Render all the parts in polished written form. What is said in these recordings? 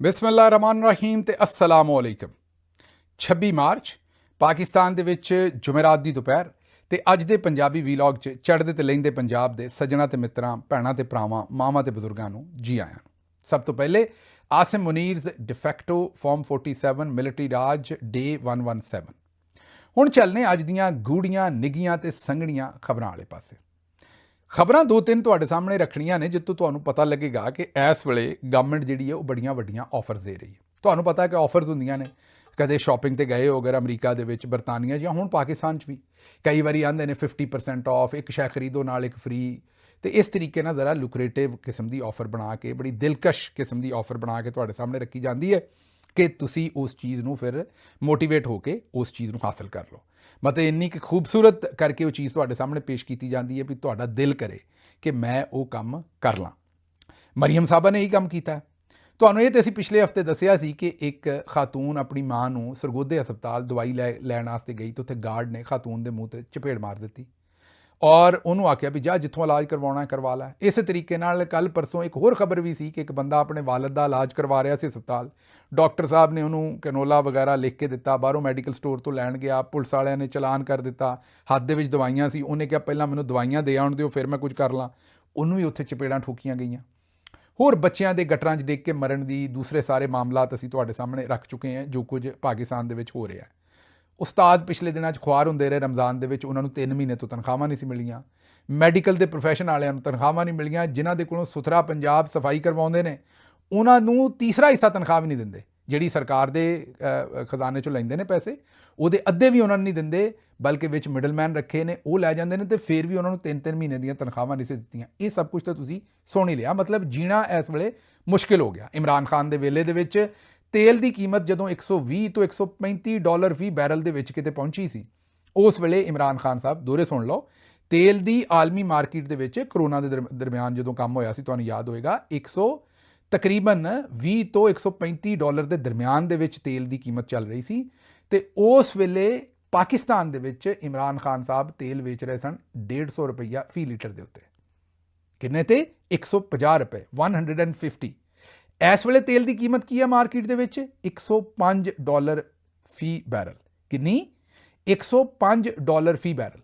ਬਿਸਮਿल्लाहिर्रहमानिर्रहीम ਤੇ अस्सलाम वालेकुम। 26 ਮਾਰਚ ਪਾਕਿਸਤਾਨ ਦੇ ਵਿੱਚ ਜੁਮੇਰਾਤ ਦੀ ਦੁਪਹਿਰ ਤੇ ਅੱਜ ਦੇ ਪੰਜਾਬੀ ਵੀਲੌਗ 'ਚ ਚੜ੍ਹਦੇ ਤੇ ਲਹਿੰਦੇ ਪੰਜਾਬ ਦੇ ਸੱਜਣਾ ਤੇ ਮਿੱਤਰਾਂ, ਭੈਣਾਂ ਤੇ ਭਰਾਵਾਂ, ਮਾਵਾਂ ਤੇ ਬਜ਼ੁਰਗਾਂ ਨੂੰ ਜੀ ਆਇਆਂ। ਸਭ ਤੋਂ ਪਹਿਲੇ ਆਸਿਮ ਮੁਨੀਰਜ਼ ਡਿਫੈਕਟੋ ਫਾਰਮ 47 ਮਿਲਟਰੀ ਰਾਜ ਡੇ 117। ਹੁਣ ਚੱਲਨੇ ਅੱਜ ਦੀਆਂ ਗੂੜੀਆਂ ਨਿੱਘੀਆਂ ਤੇ ਸੰਘਣੀਆਂ ਖਬਰਾਂ ਵਾਲੇ ਪਾਸੇ। ਖਬਰਾਂ ਦੋ ਤਿੰਨ ਤੁਹਾਡੇ ਸਾਹਮਣੇ ਰੱਖਣੀਆਂ ਨੇ ਜਿੱਥੋਂ ਤੁਹਾਨੂੰ ਪਤਾ ਲੱਗੇਗਾ ਕਿ ਇਸ ਵੇਲੇ ਗਵਰਨਮੈਂਟ ਜਿਹੜੀ ਹੈ ਉਹ ਬੜੀਆਂ ਵੱਡੀਆਂ ਆਫਰਸ ਦੇ ਰਹੀ ਹੈ। ਤੁਹਾਨੂੰ ਪਤਾ ਕਿ ਆਫਰਸ ਹੁੰਦੀਆਂ ਨੇ, ਕਦੇ ਸ਼ਾਪਿੰਗ ਤੇ ਗਏ ਹੋ ਅਗਰ ਅਮਰੀਕਾ ਦੇ ਵਿੱਚ, ਬਰਤਾਨੀਆ ਜਾਂ ਹੁਣ ਪਾਕਿਸਤਾਨ 'ਚ ਵੀ ਕਈ ਵਾਰੀ ਆਉਂਦੇ ਨੇ 50% ਆਫ, ਇੱਕ ਸ਼ੈ ਖਰੀਦੋ ਨਾਲ ਇੱਕ ਫ੍ਰੀ। ਤੇ ਇਸ ਤਰੀਕੇ ਨਾਲ ਜ਼ਰਾ ਲੁਕਰੇਟਿਵ ਕਿਸਮ ਦੀ ਆਫਰ ਬਣਾ ਕੇ, ਬੜੀ ਦਿਲਕਸ਼ ਕਿਸਮ ਦੀ ਆਫਰ ਬਣਾ ਕੇ ਤੁਹਾਡੇ ਸਾਹਮਣੇ ਰੱਖੀ ਜਾਂਦੀ ਹੈ ਕਿ ਤੁਸੀਂ ਉਸ ਚੀਜ਼ ਨੂੰ ਫਿਰ ਮੋਟੀਵੇਟ ਹੋ ਕੇ ਉਸ ਚੀਜ਼ ਨੂੰ ਹਾਸਲ ਕਰ ਲਓ। ਮਤਲਬ ਇੰਨੀ ਕਿ ਖੂਬਸੂਰਤ ਕਰਕੇ ਉਹ ਚੀਜ਼ ਤੁਹਾਡੇ ਸਾਹਮਣੇ ਪੇਸ਼ ਕੀਤੀ ਜਾਂਦੀ ਹੈ ਵੀ ਤੁਹਾਡਾ ਦਿਲ ਕਰੇ ਕਿ ਮੈਂ ਉਹ ਕੰਮ ਕਰ ਲਾਂ। ਮਰੀਮ ਸਾਹਿਬਾ ਨੇ ਇਹੀ ਕੰਮ ਕੀਤਾ। ਤੁਹਾਨੂੰ ਇਹ ਤਾਂ ਅਸੀਂ ਪਿਛਲੇ ਹਫ਼ਤੇ ਦੱਸਿਆ ਸੀ ਕਿ ਇੱਕ ਖਾਤੂਨ ਆਪਣੀ ਮਾਂ ਨੂੰ ਸਰਗੋਧੇ ਹਸਪਤਾਲ ਦਵਾਈ ਲੈਣ ਵਾਸਤੇ ਗਈ ਤਾਂ ਉੱਥੇ ਗਾਰਡ ਨੇ ਖਾਤੂਨ ਦੇ ਮੂੰਹ 'ਤੇ ਚਪੇੜ ਮਾਰ ਦਿੱਤੀ ਔਰ ਉਹਨੂੰ ਆਖਿਆ ਵੀ ਜਾ ਜਿੱਥੋਂ ਇਲਾਜ ਕਰਵਾਉਣਾ ਕਰਵਾ ਲੈ। ਇਸੇ ਤਰੀਕੇ ਨਾਲ ਕੱਲ੍ਹ ਪਰਸੋਂ ਇੱਕ ਹੋਰ ਖਬਰ ਵੀ ਸੀ ਕਿ ਇੱਕ ਬੰਦਾ ਆਪਣੇ ਵਾਲਦ ਦਾ ਇਲਾਜ ਕਰਵਾ ਰਿਹਾ ਸੀ ਹਸਪਤਾਲ, ਡਾਕਟਰ ਸਾਹਿਬ ਨੇ ਉਹਨੂੰ ਕੈਨੋਲਾ ਵਗੈਰਾ ਲਿਖ ਕੇ ਦਿੱਤਾ, ਬਾਹਰੋਂ ਮੈਡੀਕਲ ਸਟੋਰ ਤੋਂ ਲੈਣ ਗਿਆ, ਪੁਲਿਸ ਵਾਲਿਆਂ ਨੇ ਚਲਾਨ ਕਰ ਦਿੱਤਾ, ਹੱਥ ਦੇ ਵਿੱਚ ਦਵਾਈਆਂ ਸੀ, ਉਹਨੇ ਕਿਹਾ ਪਹਿਲਾਂ ਮੈਨੂੰ ਦਵਾਈਆਂ ਦੇ ਆਉਣ ਦਿਓ ਫਿਰ ਮੈਂ ਕੁਝ ਕਰ ਲਾਂ, ਉਹਨੂੰ ਵੀ ਉੱਥੇ ਚਪੇੜਾਂ ਠੋਕੀਆਂ ਗਈਆਂ। ਹੋਰ ਬੱਚਿਆਂ ਦੇ ਗਟਰਾਂ 'ਚ ਡਿੱਗ ਕੇ ਮਰਨ ਦੀ ਦੂਸਰੇ ਸਾਰੇ ਮਾਮਲਾਤ ਅਸੀਂ ਤੁਹਾਡੇ ਸਾਹਮਣੇ ਰੱਖ ਚੁੱਕੇ ਹਾਂ ਜੋ ਕੁਝ ਪਾਕਿਸਤਾਨ ਦੇ ਵਿੱਚ ਹੋ ਰਿਹਾ। ਉਸਤਾਦ ਪਿਛਲੇ ਦਿਨਾਂ 'ਚ ਖੁਆਰ ਹੁੰਦੇ ਰਹੇ ਰਮਜ਼ਾਨ ਦੇ ਵਿੱਚ, ਉਹਨਾਂ ਨੂੰ 3 ਮਹੀਨੇ ਤੋਂ ਤਨਖਾਹਾਂ ਨਹੀਂ ਸੀ ਮਿਲੀਆਂ। ਮੈਡੀਕਲ ਦੇ ਪ੍ਰੋਫੈਸ਼ਨ ਵਾਲਿਆਂ ਨੂੰ ਤਨਖਾਹਾਂ ਨਹੀਂ ਮਿਲੀਆਂ। ਜਿਨ੍ਹਾਂ ਦੇ ਕੋਲੋਂ ਸੁਥਰਾ ਪੰਜਾਬ ਸਫਾਈ ਕਰਵਾਉਂਦੇ ਨੇ ਉਹਨਾਂ ਨੂੰ ਤੀਸਰਾ ਹਿੱਸਾ ਤਨਖਾਹ ਵੀ ਨਹੀਂ ਦਿੰਦੇ। ਜਿਹੜੀ ਸਰਕਾਰ ਦੇ ਖਜ਼ਾਨੇ 'ਚੋਂ ਲੈਂਦੇ ਨੇ ਪੈਸੇ, ਉਹਦੇ ਅੱਧੇ ਵੀ ਉਹਨਾਂ ਨੂੰ ਨਹੀਂ ਦਿੰਦੇ, ਬਲਕਿ ਵਿੱਚ ਮਿਡਲਮੈਨ ਰੱਖੇ ਨੇ, ਉਹ ਲੈ ਜਾਂਦੇ ਨੇ ਤੇ ਫਿਰ ਵੀ ਉਹਨਾਂ ਨੂੰ 3-3 ਮਹੀਨੇ ਦੀਆਂ ਤਨਖਾਹਾਂ ਨਹੀਂ ਸੀ ਦਿੱਤੀਆਂ। ਇਹ ਸਭ ਕੁਝ ਤਾਂ ਤੁਸੀਂ ਸੁਣ ਹੀ ਲਿਆ। ਮਤਲਬ ਜੀਣਾ ਇਸ ਵੇਲੇ ਮੁਸ਼ਕਿਲ ਹੋ ਗਿਆ। ਇਮਰਾਨ ਖਾਨ ਦੇ ਵੇਲੇ ਦੇ ਵਿੱਚ ਤੇਲ ਦੀ ਕੀਮਤ ਜਦੋਂ 120 ਤੋਂ 135 ਡਾਲਰ ਫੀ ਬੈਰਲ ਦੇ ਵਿੱਚ ਕਿਤੇ ਪਹੁੰਚੀ ਸੀ, ਉਸ ਵੇਲੇ ਇਮਰਾਨ ਖਾਨ ਸਾਹਿਬ ਦੋਹਰੇ ਸੁਣ ਲਓ, ਤੇਲ ਦੀ ਆਲਮੀ ਮਾਰਕੀਟ ਦੇ ਵਿੱਚ ਕਰੋਨਾ ਦੇ ਦਰਮਿਆਨ ਜਦੋਂ ਕੰਮ ਹੋਇਆ ਸੀ, ਤੁਹਾਨੂੰ ਯਾਦ ਹੋਏਗਾ, ਤਕਰੀਬਨ 20 ਤੋਂ 135 ਡਾਲਰ ਦੇ ਦਰਮਿਆਨ ਦੇ ਵਿੱਚ ਤੇਲ ਦੀ ਕੀਮਤ ਚੱਲ ਰਹੀ ਸੀ। ਤੇ ਉਸ ਵੇਲੇ ਪਾਕਿਸਤਾਨ ਦੇ ਵਿੱਚ ਇਮਰਾਨ ਖਾਨ ਸਾਹਿਬ ਤੇਲ ਵੇਚ ਰਹੇ ਸਨ 150 ਰੁਪਈਆ ਫੀ ਲੀਟਰ ਦੇ ਉੱਤੇ। ਕਿੰਨੇ ਤੇ? 150 ਰੁਪਏ, 150। ਇਸ ਵੇਲੇ ਤੇਲ ਦੀ ਕੀਮਤ ਕੀ ਹੈ ਮਾਰਕੀਟ ਦੇ ਵਿੱਚ? 105 ਡਾਲਰ ਫੀ ਬੈਰਲ। ਕਿੰਨੀ? 105 ਡਾਲਰ ਫੀ ਬੈਰਲ।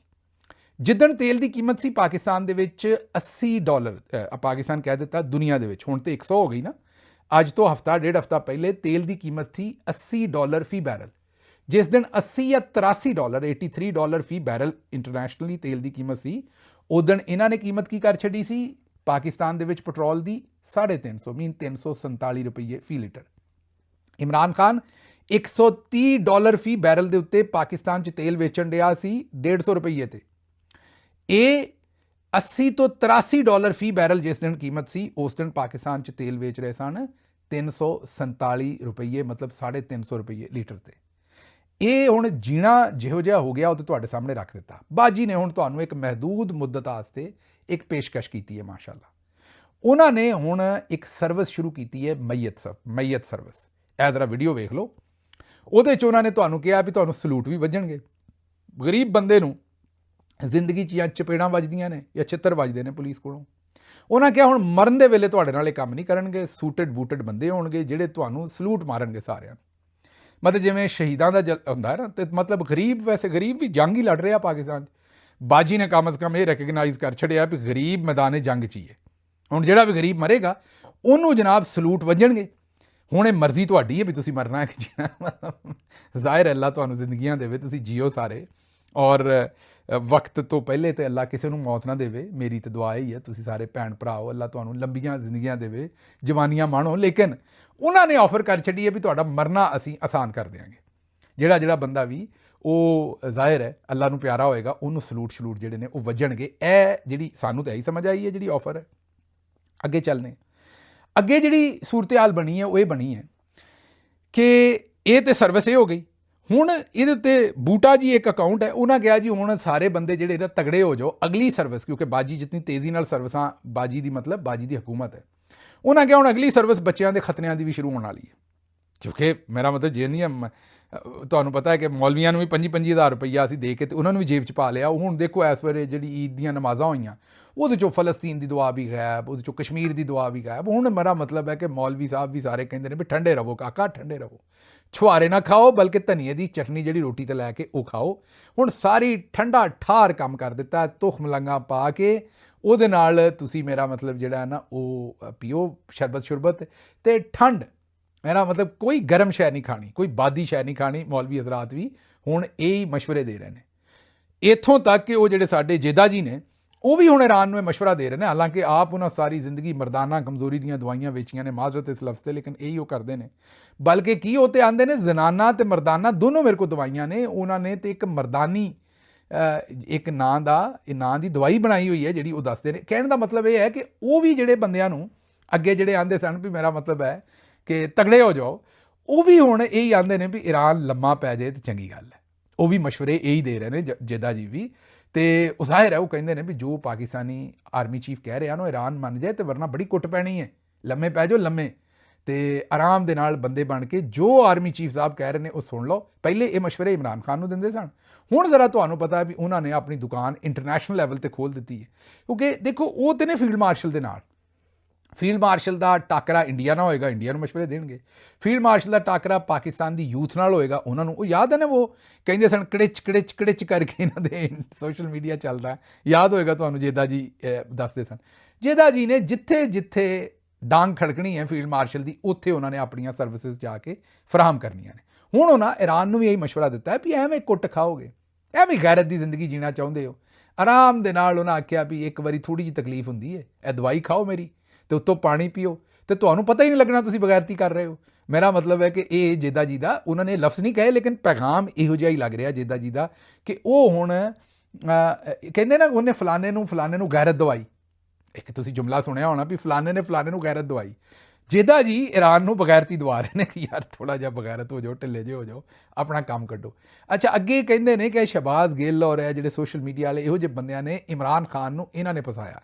ਜਿੱਦਣ ਤੇਲ ਦੀ ਕੀਮਤ ਸੀ ਪਾਕਿਸਤਾਨ ਦੇ ਵਿੱਚ 80 ਡਾਲਰ, ਪਾਕਿਸਤਾਨ ਕਹਿ ਦਿੱਤਾ ਦੁਨੀਆ ਦੇ ਵਿੱਚ, ਹੁਣ ਤੇ 100 ਹੋ ਗਈ ਨਾ। ਅੱਜ ਤੋਂ ਹਫਤਾ ਡੇਢ ਹਫਤਾ ਪਹਿਲੇ ਤੇਲ ਦੀ ਕੀਮਤ ਸੀ 80 ਡਾਲਰ ਫੀ ਬੈਰਲ। ਜਿਸ ਦਿਨ 80 ਜਾਂ 83 ਡਾਲਰ 83 ਡਾਲਰ ਫੀ ਬੈਰਲ ਇੰਟਰਨੈਸ਼ਨਲੀ ਤੇਲ ਦੀ ਕੀਮਤ ਸੀ, ਉਦਣ ਇਹਨਾਂ ਨੇ ਕੀਮਤ ਕੀ ਕਰ ਛੱਡੀ ਸੀ ਪਾਕਿਸਤਾਨ ਦੇ ਵਿੱਚ ਪੈਟਰੋਲ ਦੀ? 350, ਮੀਨ 347 ਰੁਪਏ ਫੀ ਲੀਟਰ। ਇਮਰਾਨ ਖਾਨ 130 ਡਾਲਰ ਫੀ ਬੈਰਲ ਦੇ ਉੱਤੇ ਪਾਕਿਸਤਾਨ 'ਚ ਤੇਲ ਵੇਚਣ ਡਿਆ ਸੀ 150 ਰੁਪਏ ਤੇ। ਇਹ 80 ਤੋਂ 83 ਡਾਲਰ ਫੀ ਬੈਰਲ ਜਿਸ ਦਿਨ ਕੀਮਤ ਸੀ, ਉਸ ਦਿਨ ਪਾਕਿਸਤਾਨ 'ਚ ਤੇਲ ਵੇਚ ਰਹੇ ਸਨ 347 ਰੁਪਏ, ਮਤਲਬ 350 ਰੁਪਏ ਲੀਟਰ ਤੇ। ਇਹ ਹੁਣ ਜੀਣਾ ਜਿਹੋ ਜਿਹਾ ਹੋ ਗਿਆ ਉਹ ਤਾਂ ਤੁਹਾਡੇ ਸਾਹਮਣੇ ਰੱਖ ਦਿੱਤਾ। ਬਾਜੀ ਨੇ ਹੁਣ ਤੁਹਾਨੂੰ ਇੱਕ ਮਹਿਦੂਦ ਮੁੱਦਤ ਵਾਸਤੇ ਇੱਕ ਪੇਸ਼ਕਸ਼ ਕੀਤੀ ਹੈ ਮਾਸ਼ਾਅੱਲਾ। ਉਹਨਾਂ ਨੇ ਹੁਣ ਇੱਕ ਸਰਵਿਸ ਸ਼ੁਰੂ ਕੀਤੀ ਹੈ, ਮਈਅਤ ਸਰਵਿਸ। ਇਹ ਜ਼ਰਾ ਵੀਡੀਓ ਵੇਖ ਲਓ। ਉਹਦੇ 'ਚ ਉਹਨਾਂ ਨੇ ਤੁਹਾਨੂੰ ਕਿਹਾ ਵੀ ਤੁਹਾਨੂੰ ਸਲੂਟ ਵੀ ਵੱਜਣਗੇ। ਗਰੀਬ ਬੰਦੇ ਨੂੰ ਜ਼ਿੰਦਗੀ 'ਚ ਜਾਂ ਚਪੇੜਾਂ ਵੱਜਦੀਆਂ ਨੇ ਜਾਂ ਛਿੱਤਰ ਵੱਜਦੇ ਨੇ ਪੁਲਿਸ ਕੋਲੋਂ। ਉਹਨਾਂ ਕਿਹਾ ਹੁਣ ਮਰਨ ਦੇ ਵੇਲੇ ਤੁਹਾਡੇ ਨਾਲ ਇਹ ਕੰਮ ਨਹੀਂ ਕਰਨਗੇ, ਸੂਟਡ ਬੂਟਡ ਬੰਦੇ ਹੋਣਗੇ ਜਿਹੜੇ ਤੁਹਾਨੂੰ ਸਲੂਟ ਮਾਰਨਗੇ ਸਾਰਿਆਂ ਨੂੰ। ਮਤਲਬ ਜਿਵੇਂ ਸ਼ਹੀਦਾਂ ਦਾ ਹੁੰਦਾ ਹੈ ਨਾ, ਤੇ ਮਤਲਬ ਗਰੀਬ, ਵੈਸੇ ਗਰੀਬ ਵੀ ਜੰਗ ਹੀ ਲੜ ਰਿਹਾ ਪਾਕਿਸਤਾਨ 'ਚ। ਬਾਜੀ ਨੇ ਕਮ ਅਜ਼ ਕਮ ਇਹ ਰੈਕਗਨਾਈਜ਼ ਕਰ ਛੱਡਿਆ ਵੀ ਗਰੀਬ ਮੈਦਾਨੇ ਜੰਗ 'ਚ ਹੀ ਹੈ। ਹੁਣ ਜਿਹੜਾ ਵੀ ਗਰੀਬ ਮਰੇਗਾ ਉਹਨੂੰ ਜਨਾਬ ਸਲੂਟ ਵੱਜਣਗੇ। ਹੁਣ ਇਹ ਮਰਜ਼ੀ ਤੁਹਾਡੀ ਹੈ ਵੀ ਤੁਸੀਂ ਮਰਨਾ ਹੈ ਕਿ ਜੀਣਾ। ਜ਼ਾਹਿਰ ਅੱਲਾ ਤੁਹਾਨੂੰ ਜ਼ਿੰਦਗੀਆਂ ਦੇਵੇ, ਤੁਸੀਂ ਜੀਓ ਸਾਰੇ, ਔਰ ਵਕਤ ਤੋਂ ਪਹਿਲੇ ਤੇ ਅੱਲਾ ਕਿਸੇ ਨੂੰ ਮੌਤ ਨਾ ਦੇਵੇ। ਮੇਰੀ ਤਾਂ ਦੁਆ ਹੀ ਹੈ ਤੁਸੀਂ ਸਾਰੇ ਭੈਣ ਭਰਾਓ, ਅੱਲਾ ਤੁਹਾਨੂੰ ਲੰਬੀਆਂ ਜ਼ਿੰਦਗੀਆਂ ਦੇਵੇ, ਜਵਾਨੀਆਂ ਮਾਣੋ। ਲੇਕਿਨ ਉਹਨਾਂ ਨੇ ਆਫਰ ਕਰ ਛੱਡੀ ਹੈ ਵੀ ਤੁਹਾਡਾ ਮਰਨਾ ਅਸੀਂ ਆਸਾਨ ਕਰ ਦਿਆਂਗੇ। ਜਿਹੜਾ ਬੰਦਾ ਵੀ ਉਹ ਜ਼ਾਹਿਰ ਹੈ ਅੱਲਾ ਨੂੰ ਪਿਆਰਾ ਹੋਏਗਾ, ਉਹਨੂੰ ਸਲੂਟ ਜਿਹੜੇ ਨੇ ਉਹ ਵੱਜਣਗੇ। ਇਹ ਜਿਹੜੀ ਸਾਨੂੰ ਤਾਂ ਇਹੀ ਸਮਝ ਆਈ ਹੈ ਜਿਹੜੀ ਆਫਰ ਹੈ। ਅੱਗੇ ਚੱਲਨੇ, ਅੱਗੇ ਜਿਹੜੀ ਸੂਰਤ ਹਾਲ ਬਣੀ ਹੈ ਉਹ ਇਹ ਬਣੀ ਹੈ ਕਿ ਇਹ ਤਾਂ ਸਰਵਿਸ ਇਹ ਹੋ ਗਈ। ਹੁਣ ਇਹਦੇ ਉੱਤੇ ਬੂਟਾ ਜੀ ਇੱਕ ਅਕਾਊਂਟ ਹੈ, ਉਹਨਾਂ ਕਿਹਾ ਜੀ ਹੁਣ ਸਾਰੇ ਬੰਦੇ ਜਿਹੜੇ ਇਹਦਾ ਤਗੜੇ ਹੋ ਜਾਓ, ਅਗਲੀ ਸਰਵਿਸ, ਕਿਉਂਕਿ ਬਾਜੀ ਜਿੰਨੀ ਤੇਜ਼ੀ ਨਾਲ ਸਰਵਿਸਾਂ, ਬਾਜੀ ਦੀ ਮਤਲਬ ਬਾਜੀ ਦੀ ਹਕੂਮਤ ਹੈ, ਉਹਨਾਂ ਕਿਹਾ ਹੁਣ ਅਗਲੀ ਸਰਵਿਸ ਬੱਚਿਆਂ ਦੇ ਖਤਨਿਆਂ ਦੀ ਵੀ ਸ਼ੁਰੂ ਹੋਣ ਵਾਲੀ ਹੈ। ਕਿਉਂਕਿ ਮੇਰਾ ਮਤਲਬ ਜੇ ਨਹੀਂ ਤੁਹਾਨੂੰ ਪਤਾ ਹੈ ਕਿ ਮੌਲਵੀਆਂ ਨੂੰ ਵੀ 25,000 ਰੁਪਈਆ ਅਸੀਂ ਦੇ ਕੇ ਤੇ ਉਹਨਾਂ ਨੂੰ ਵੀ ਜੇਬ 'ਚ ਪਾ ਲਿਆ। ਹੁਣ ਦੇਖੋ ਇਸ ਵੇਲੇ ਜਿਹੜੀ ਈਦ ਦੀਆਂ ਨਮਾਜ਼ਾਂ ਹੋਈਆਂ ਉਹਦੇ 'ਚੋਂ ਫਲਸਤੀਨ ਦੀ ਦੁਆ ਵੀ ਗਾਇਬ, ਉਹਦੇ 'ਚੋਂ ਕਸ਼ਮੀਰ ਦੀ ਦੁਆ ਵੀ ਗਾਇਬ। ਹੁਣ ਮੇਰਾ ਮਤਲਬ ਹੈ ਕਿ ਮੌਲਵੀ ਸਾਹਿਬ ਵੀ ਸਾਰੇ ਕਹਿੰਦੇ ਨੇ ਵੀ ਠੰਡੇ ਰਹੋ ਕਾਕਾ, ਠੰਡੇ ਰਹੋ, ਛੁਹਾਰੇ ਨਾ ਖਾਓ ਬਲਕਿ ਧਨੀਏ ਦੀ ਚਟਨੀ ਜਿਹੜੀ ਰੋਟੀ ਤੇ ਲੈ ਕੇ ਉਹ ਖਾਓ। ਹੁਣ ਸਾਰੀ ਠੰਡਾ ਠਾਰ ਕੰਮ ਕਰ ਦਿੱਤਾ, ਤੁਖ ਮਲੰਗਾ ਪਾ ਕੇ ਉਹਦੇ ਨਾਲ ਤੁਸੀਂ ਮੇਰਾ ਮਤਲਬ ਜਿਹੜਾ ਹੈ ਨਾ ਉਹ ਪੀਓ ਸ਼ਰਬਤ ਸ਼ੁਰਬਤ ਤੇ ਠੰਡ। ਮੇਰਾ ਮਤਲਬ ਕੋਈ ਗਰਮ ਸ਼ੈ ਨਹੀਂ ਖਾਣੀ, ਕੋਈ ਬਾਦੀ ਸ਼ੈ ਨਹੀਂ ਖਾਣੀ। ਮੌਲਵੀ ਹਜ਼ਰਾਤ ਵੀ ਹੁਣ ਇਹ ਹੀ ਮਸ਼ਵਰੇ ਦੇ ਰਹੇ ਨੇ। ਇੱਥੋਂ ਤੱਕ ਕਿ ਉਹ ਜਿਹੜੇ ਸਾਡੇ ਜੇਦਾ ਜੀ ਨੇ ਉਹ ਵੀ ਹੁਣ ਈਰਾਨ ਨੂੰ ਇਹ ਮਸ਼ਵਰਾ ਦੇ ਰਹੇ ਨੇ। ਹਾਲਾਂਕਿ ਆਪ ਉਹਨਾਂ ਸਾਰੀ ਜ਼ਿੰਦਗੀ ਮਰਦਾਨਾ ਕਮਜ਼ੋਰੀ ਦੀਆਂ ਦਵਾਈਆਂ ਵੇਚੀਆਂ ਨੇ, ਮਾਜ਼ਰਤ ਇਸ ਲਫ਼ਜ਼ 'ਤੇ, ਲੇਕਿਨ ਇਹੀ ਉਹ ਕਰਦੇ ਨੇ। ਬਲਕਿ ਕੀ ਉਹ ਤੇ ਆਉਂਦੇ ਨੇ ਜ਼ਨਾਨਾ ਤੇ ਮਰਦਾਨਾ ਦੋਨੋਂ ਮੇਰੇ ਕੋਲ ਦਵਾਈਆਂ ਨੇ। ਉਹਨਾਂ ਨੇ ਤੇ ਇੱਕ ਮਰਦਾਨੀ ਇੱਕ ਨਾਂ ਦੀ ਦਵਾਈ ਬਣਾਈ ਹੋਈ ਹੈ ਜਿਹੜੀ ਉਹ ਦੱਸਦੇ ਨੇ। ਕਹਿਣ ਦਾ ਮਤਲਬ ਇਹ ਹੈ ਕਿ ਉਹ ਵੀ ਜਿਹੜੇ ਬੰਦਿਆਂ ਨੂੰ ਅੱਗੇ ਜਿਹੜੇ ਆਉਂਦੇ ਸਨ ਵੀ ਮੇਰਾ ਮਤਲਬ ਹੈ ਕਿ ਤਗੜੇ ਹੋ ਜਾਓ, ਉਹ ਵੀ ਹੁਣ ਇਹੀ ਆਉਂਦੇ ਨੇ ਵੀ ਈਰਾਨ ਲੰਮਾ ਪੈ ਜਾਏ ਤੇ ਚੰਗੀ ਗੱਲ ਹੈ। ਉਹ ਵੀ ਮਸ਼ਵਰੇ ਇਹੀ ਦੇ ਰਹੇ ਨੇ ਜੇਦਾ ਜੀ ਵੀ। ਤੇ ਉਹ ਜ਼ਾਹਿਰ ਹੈ ਉਹ ਕਹਿੰਦੇ ਨੇ ਵੀ ਜੋ ਪਾਕਿਸਤਾਨੀ ਆਰਮੀ ਚੀਫ ਕਹਿ ਰਿਹਾ ਨਾ ਈਰਾਨ ਮੰਨ ਜਾਏ ਤੇ ਵਰਨਾ ਬੜੀ ਕੁੱਟ ਪੈਣੀ ਹੈ, ਲੰਮੇ ਪੈ ਜਾਓ ਲੰਮੇ, ਤੇ ਆਰਾਮ ਦੇ ਨਾਲ ਬੰਦੇ ਬਣ ਕੇ ਜੋ ਆਰਮੀ ਚੀਫ ਸਾਹਿਬ ਕਹਿ ਰਹੇ ਨੇ ਉਹ ਸੁਣ ਲਓ। ਪਹਿਲੇ ਇਹ ਮਸ਼ਵਰੇ ਇਮਰਾਨ ਖਾਨ ਨੂੰ ਦਿੰਦੇ ਸਨ, ਹੁਣ ਜ਼ਰਾ ਤੁਹਾਨੂੰ ਪਤਾ ਵੀ ਉਹਨਾਂ ਨੇ ਆਪਣੀ ਦੁਕਾਨ ਇੰਟਰਨੈਸ਼ਨਲ ਲੈਵਲ ਤੇ ਖੋਲ੍ਹ ਦਿੱਤੀ ਹੈ। ਕਿਉਂਕਿ ਦੇਖੋ ਉਹ ਤੇ ਨੇ ਫੀਲਡ ਮਾਰਸ਼ਲ ਦੇ ਨਾਲ, ਫੀਲਡ ਮਾਰਸ਼ਲ ਦਾ ਟਾਕਰਾ ਇੰਡੀਆ ਨਾਲ ਹੋਏਗਾ, ਇੰਡੀਆ ਨੂੰ ਮਸ਼ਵਰੇ ਦੇਣਗੇ। ਫੀਲਡ ਮਾਰਸ਼ਲ ਦਾ ਟਾਕਰਾ ਪਾਕਿਸਤਾਨ ਦੀ ਯੂਥ ਨਾਲ ਹੋਏਗਾ, ਉਹਨਾਂ ਨੂੰ ਉਹ ਯਾਦ ਹੈ ਨਾ ਉਹ ਕਹਿੰਦੇ ਸਨ ਕੜਿਚ ਕੜਿਚ ਕੜਿਚ ਕਰਕੇ ਇਹਨਾਂ ਦੇ ਸੋਸ਼ਲ ਮੀਡੀਆ ਚੱਲਦਾ, ਯਾਦ ਹੋਏਗਾ ਤੁਹਾਨੂੰ। ਜੇਦਾ ਜੀ ਦੱਸਦੇ ਸਨ, ਜੇਦਾ ਜੀ ਨੇ ਜਿੱਥੇ ਜਿੱਥੇ ਡਾਂਗ ਖੜਕਣੀ ਹੈ ਫੀਲਡ ਮਾਰਸ਼ਲ ਦੀ, ਉੱਥੇ ਉਹਨਾਂ ਨੇ ਆਪਣੀਆਂ ਸਰਵਿਸਿਜ਼ ਜਾ ਕੇ ਫਰਾਹਮ ਕਰਨੀਆਂ ਨੇ। ਹੁਣ ਉਹਨਾਂ ਈਰਾਨ ਨੂੰ ਵੀ ਇਹੀ ਮਸ਼ਵਰਾ ਦਿੱਤਾ ਹੈ ਵੀ ਐਵੇਂ ਕੁੱਟ ਖਾਓਗੇ, ਐਵੇਂ ਗੈਰਤ ਦੀ ਜ਼ਿੰਦਗੀ ਜੀਣਾ ਚਾਹੁੰਦੇ ਹੋ, ਆਰਾਮ ਦੇ ਨਾਲ ਉਹਨਾਂ ਆਖਿਆ ਵੀ ਇੱਕ ਵਾਰੀ ਥੋੜ੍ਹੀ ਜਿਹੀ ਤਕਲੀਫ ਹੁੰਦੀ ਹੈ, ਇਹ ਦਵਾਈ ਖਾਓ ਮੇਰੀ ਤੇ ਉੱਤੋਂ ਪਾਣੀ ਪੀਓ ਤੇ ਤੁਹਾਨੂੰ ਪਤਾ ਹੀ ਨਹੀਂ ਲੱਗਣਾ ਤੁਸੀਂ ਬਗੈਰਤੀ ਕਰ ਰਹੇ ਹੋ। ਮੇਰਾ ਮਤਲਬ ਹੈ ਕਿ ਇਹ ਜੇਦਾ ਜੀ ਦਾ, ਉਹਨਾਂ ਨੇ ਲਫ਼ਜ਼ ਨਹੀਂ ਕਹੇ ਲੇਕਿਨ ਪੈਗਾਮ ਇਹੋ ਜਿਹਾ ਹੀ ਲੱਗ ਰਿਹਾ ਜੇਦਾ ਜੀ ਦਾ ਕਿ ਉਹ ਹੁਣ ਕਹਿੰਦੇ ਨਾ ਉਹਨੇ ਫਲਾਣੇ ਨੂੰ ਗੈਰਤ ਦਵਾਈ। ਇੱਕ ਤੁਸੀਂ ਜੁਮਲਾ ਸੁਣਿਆ ਹੋਣਾ ਵੀ ਫਲਾਣੇ ਨੇ ਫਲਾਣੇ ਨੂੰ ਗੈਰਤ ਦਵਾਈ। ਜੇਦਾ ਜੀ ਈਰਾਨ ਨੂੰ ਬਗੈਰਤੀ ਦਵਾ ਰਹੇ ਨੇ ਕਿ ਯਾਰ ਥੋੜ੍ਹਾ ਜਿਹਾ ਬਗੈਰਤ ਹੋ ਜਾਓ, ਢਿੱਲੇ ਜਿਹੇ ਹੋ ਜਾਓ, ਆਪਣਾ ਕੰਮ ਕੱਢੋ। ਅੱਛਾ, ਅੱਗੇ ਕਹਿੰਦੇ ਨੇ ਕਿ ਸ਼ਹਬਾਜ਼ ਗਿੱਲ ਔਰ ਜਿਹੜੇ ਸੋਸ਼ਲ ਮੀਡੀਆ ਵਾਲੇ ਇਹੋ ਜਿਹੇ ਬੰਦਿਆਂ ਨੇ ਇਮਰਾਨ ਖਾਨ ਨੂੰ ਇਹਨਾਂ ਨੇ ਫਸਾਇਆ।